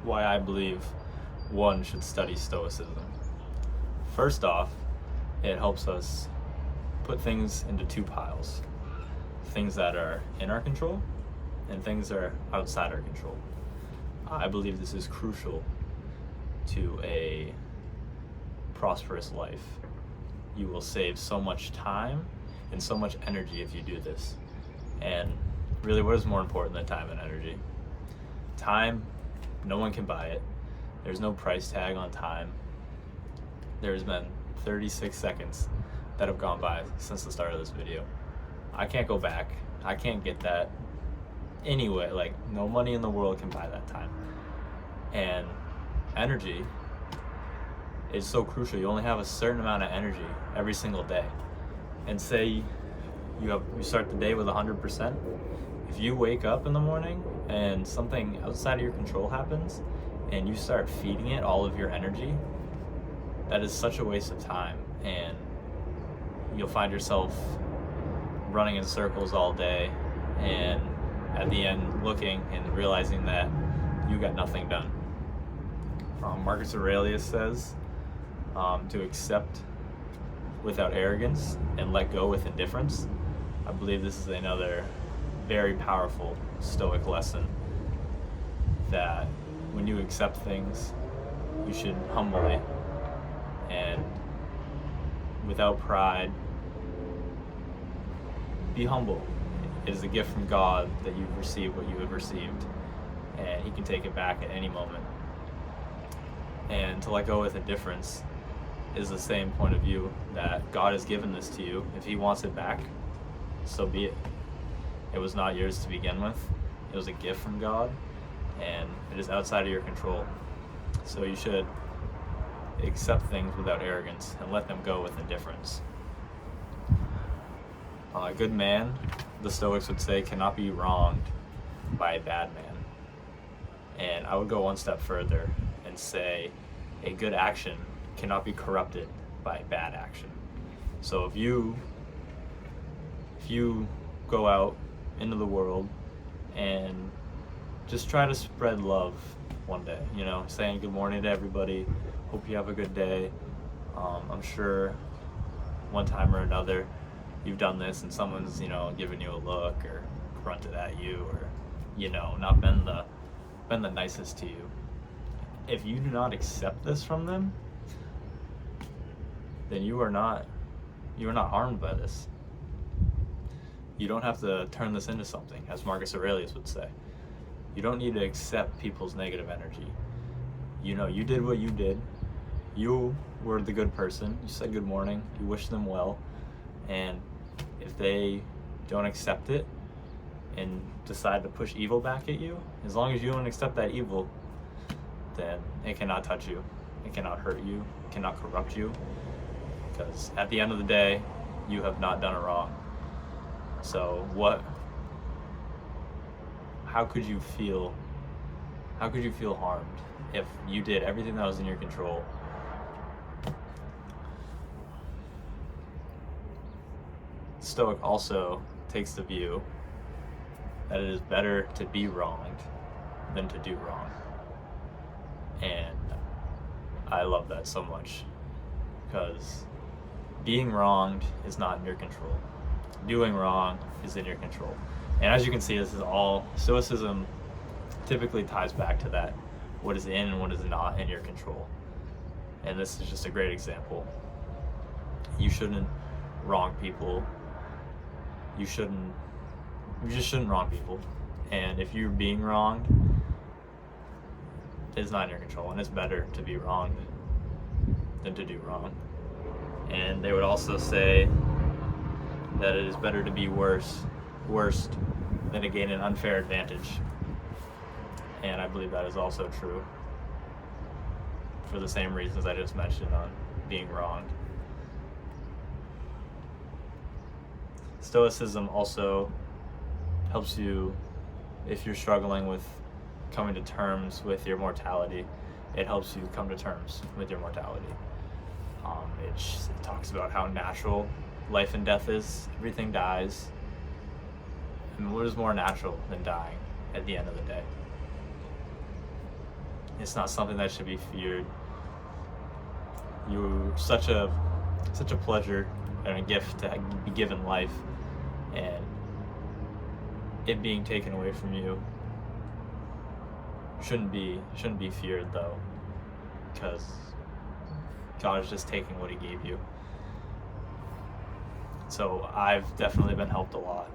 why I believe one should study stoicism. First off, it helps us put things into two piles: things that are in our control and things that are outside our control. I believe this is crucial to a prosperous life. You will save so much time and so much energy if you do this. And really, what is more important than time and energy? Time, no one can buy it. There's no price tag on time. There's been 36 seconds that have gone by since the start of this video. I can't go back. I can't get that anyway. Like, no money in the world can buy that time. And energy is so crucial. You only have a certain amount of energy every single day. And say you start the day with 100%. If you wake up in the morning and something outside of your control happens and you start feeding it all of your energy, that is such a waste of time, and you'll find yourself running in circles all day, and at the end looking and realizing that you got nothing done. Marcus Aurelius says to accept without arrogance and let go with indifference. I believe this is another very powerful Stoic lesson, that when you accept things, you should humbly and without pride be humble. It is a gift from God that you've received what you have received, and He can take it back at any moment. And to let go with indifference is the same point of view, that God has given this to you. If He wants it back, so be it. It was not yours to begin with. It was a gift from God, and it is outside of your control. So you should accept things without arrogance and let them go with indifference. A good man, the Stoics would say, cannot be wronged by a bad man. And I would go one step further and say a good action cannot be corrupted by bad action. So if you go out into the world and just try to spread love one day, saying good morning to everybody, hope you have a good day. I'm sure one time or another you've done this and someone's, given you a look or grunted at you or, not been the nicest to you. If you do not accept this from them, then you are not harmed by this. You don't have to turn this into something, as Marcus Aurelius would say. You don't need to accept people's negative energy. You did what you did. You were the good person. You said good morning. You wished them well. And if they don't accept it and decide to push evil back at you, as long as you don't accept that evil, then it cannot touch you. It cannot hurt you. It cannot corrupt you. Because at the end of the day, you have not done it wrong. So how could you feel harmed if you did everything that was in your control? Stoic also takes the view that it is better to be wronged than to do wrong. And I love that so much, because being wronged is not in your control. Doing wrong is in your control. And as you can see, this is all Stoicism typically ties back to that. What is in and what is not in your control. And this is just a great example. You shouldn't wrong people. You just shouldn't wrong people. And if you're being wronged, it's not in your control, and it's better to be wronged than to do wrong. And they would also say that it is better to be worst than to gain an unfair advantage. And I believe that is also true for the same reasons I just mentioned on being wronged. Stoicism also helps you if you're struggling with coming to terms with your mortality. It helps you come to terms with your mortality. It talks about how natural life and death is. Everything dies. And what is more natural than dying at the end of the day? It's not something that should be feared. You're such a pleasure and a gift to be given life, and it being taken away from you shouldn't be feared, though, because God is just taking what he gave you. So I've definitely been helped a lot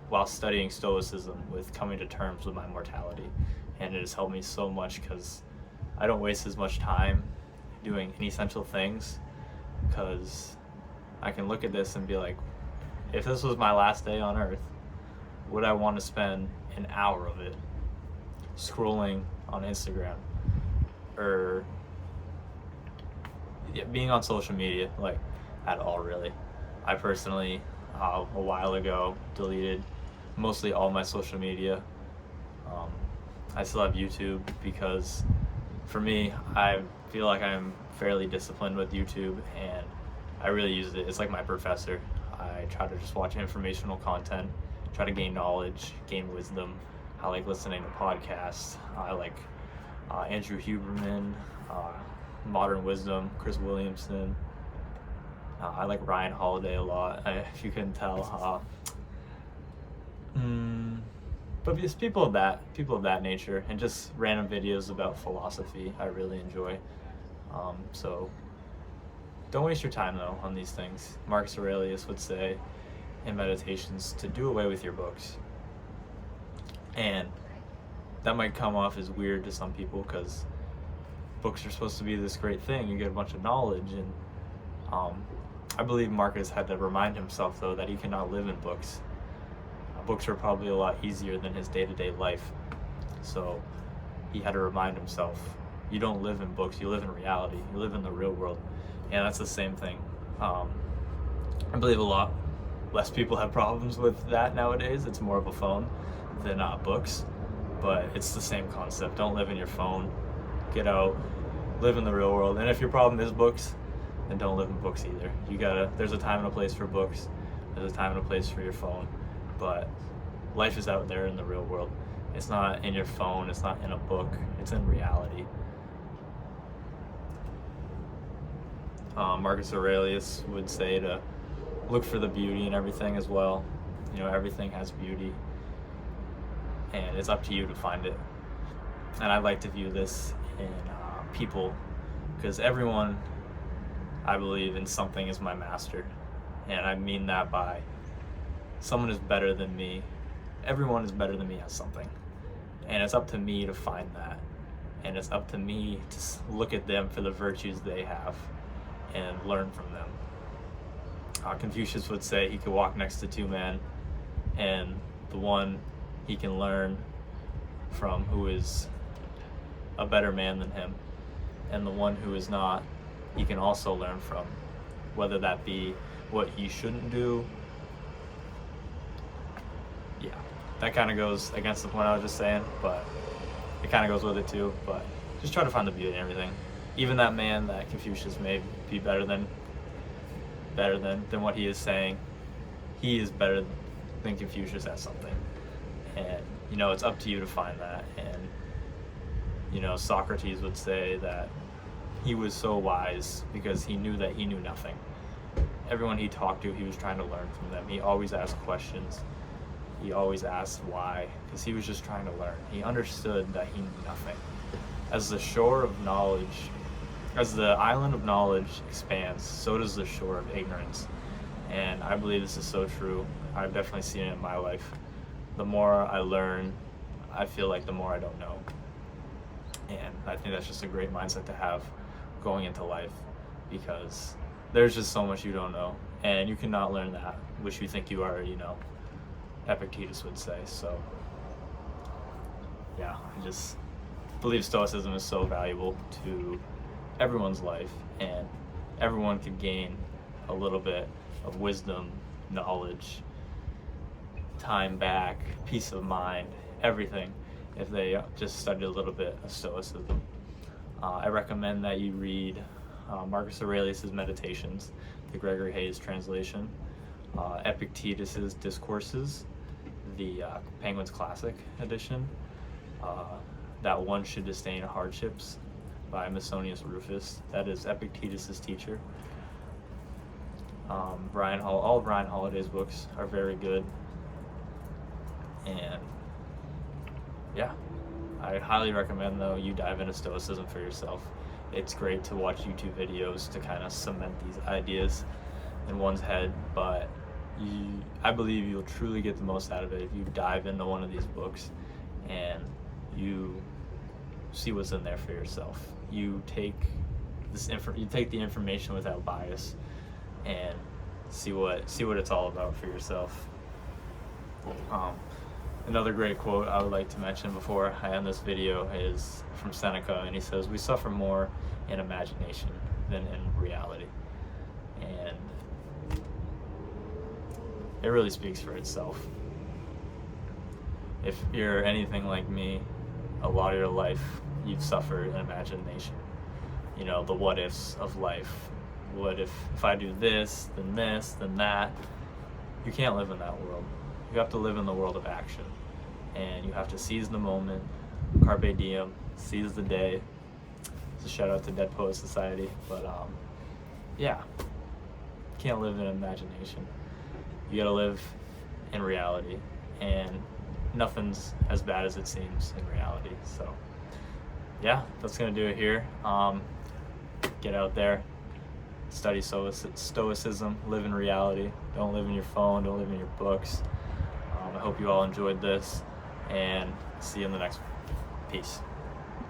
while studying stoicism, with coming to terms with my mortality, and it has helped me so much because I don't waste as much time doing inessential things, because I can look at this and be like, if this was my last day on earth, would I want to spend an hour of it scrolling on Instagram or being on social media, like, at all, really? I personally, a while ago, deleted mostly all my social media. I still have YouTube because, for me, I feel like I'm fairly disciplined with YouTube, and I really use it. It's like my professor. I try to just watch informational content, try to gain knowledge, gain wisdom. I like listening to podcasts. I like Andrew Huberman, Modern Wisdom, Chris Williamson. I like Ryan Holiday a lot, if you couldn't tell. But just people of that nature, and just random videos about philosophy I really enjoy. So don't waste your time, though, on these things. Marcus Aurelius would say in Meditations to do away with your books. And that might come off as weird to some people, because books are supposed to be this great thing. You get a bunch of knowledge, and I believe Marcus had to remind himself, though, that he cannot live in books. Books are probably a lot easier than his day-to-day life. So he had to remind himself, you don't live in books, you live in reality. You live in the real world. And that's the same thing. I believe a lot less people have problems with that nowadays. It's more of a phone than books. But it's the same concept. Don't live in your phone. Get out, live in the real world. And if your problem is books, then don't live in books either. There's a time and a place for books. There's a time and a place for your phone. But life is out there in the real world. It's not in your phone, it's not in a book, it's in reality. Marcus Aurelius would say to look for the beauty in everything as well. Everything has beauty, and it's up to you to find it. And I like to view this in people, because everyone, I believe, in something is my master. And I mean that by someone is better than me. Everyone is better than me at something. And it's up to me to find that. And it's up to me to look at them for the virtues they have and learn from them. Confucius would say he could walk next to two men, and the one he can learn from who is a better man than him, and the one who is not, he can also learn from, whether that be what he shouldn't do. Yeah, that kind of goes against the point I was just saying, but it kind of goes with it too. But just try to find the beauty in everything. Even that man that Confucius may be better than what he is saying, he is better than Confucius at something. And it's up to you to find that. And Socrates would say that he was so wise because he knew that he knew nothing. Everyone he talked to, he was trying to learn from them. He always asked questions. He always asked why, because he was just trying to learn. He understood that he knew nothing. As the island of knowledge expands, so does the shore of ignorance. And I believe this is so true. I've definitely seen it in my life. The more I learn, I feel like the more I don't know. And I think that's just a great mindset to have going into life, because there's just so much you don't know, and you cannot learn that which you think you already know, Epictetus would say. So yeah, I just believe Stoicism is so valuable to everyone's life, and everyone could gain a little bit of wisdom, knowledge, time back, peace of mind, everything, if they just studied a little bit of Stoicism. I recommend that you read Marcus Aurelius' Meditations, the Gregory Hayes translation, Epictetus' Discourses, the Penguin's Classic edition, that one should disdain hardships by Musonius Rufus. That is Epictetus' teacher. All of Ryan Holiday's books are very good, and yeah, I highly recommend though you dive into Stoicism for yourself. It's great to watch YouTube videos to kind of cement these ideas in one's head, but I believe you'll truly get the most out of it if you dive into one of these books and you see what's in there for yourself. You take the information without bias and see what it's all about for yourself. Another great quote I would like to mention before I end this video is from Seneca, and he says, "We suffer more in imagination than in reality." And it really speaks for itself. If you're anything like me, a lot of your life you've suffered in imagination. You know, the what ifs of life. What if I do this, then that? You can't live in that world. You have to live in the world of action. And you have to seize the moment, carpe diem, seize the day. It's a shout out to Dead Poet Society. But yeah, you can't live in imagination. You gotta live in reality. And nothing's as bad as it seems in reality. So yeah, that's gonna do it here. Get out there, study stoicism, live in reality. Don't live in your phone, don't live in your books. I hope you all enjoyed this, and see you in the next one. Peace.